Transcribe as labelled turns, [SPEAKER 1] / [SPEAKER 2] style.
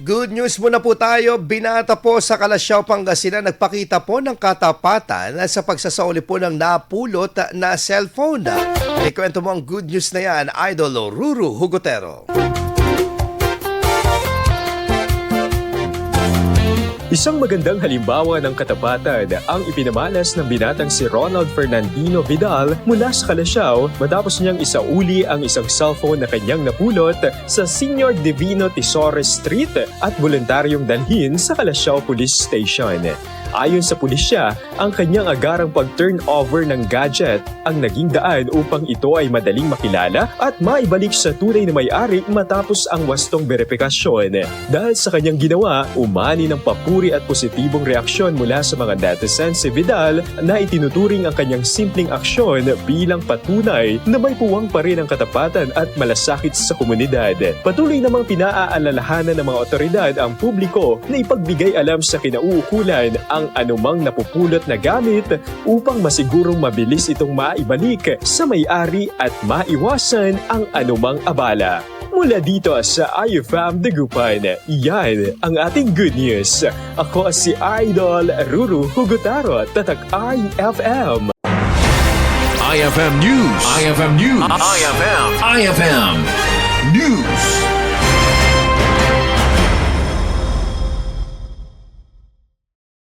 [SPEAKER 1] Good news muna po tayo. Binata po sa Kalasyaw, Pangasinan, nagpakita po ng katapatan sa pagsasauli po ng napulot na cellphone. Ikwento mo ang good news na yan, Idol Ruru Hugotero.
[SPEAKER 2] Isang magandang halimbawa ng katapatan ang ipinamalas ng binatang si Ronald Fernandino Vidal mula sa Kalasyaw matapos niyang isauli ang isang cellphone na kanyang napulot sa Senior Divino Tisores Street at voluntaryong dalhin sa Kalasyaw Police Station. Ayon sa pulisya, ang kanyang agarang pag-turn over ng gadget ang naging daan upang ito ay madaling makilala at maibalik sa tunay na may-ari matapos ang wastong beripikasyon. Dahil sa kanyang ginawa, umani ng papuri at positibong reaksyon mula sa mga netizens si Vidal na itinuturing ang kanyang simpleng aksyon bilang patunay na may puwang pa rin ang katapatan at malasakit sa komunidad. Patuloy namang pinaaalalahanan ng mga otoridad ang publiko na ipagbigay alam sa kinauukulan ang anumang napupulot na gamit upang masigurong mabilis itong maibalik sa may-ari at maiwasan ang anumang abala. Mula dito sa IFM Dagupan, yan ang ating good news. Ako si Idol Ruru Hugotero, tatak IFM.
[SPEAKER 3] IFM News. IFM News. IFM News.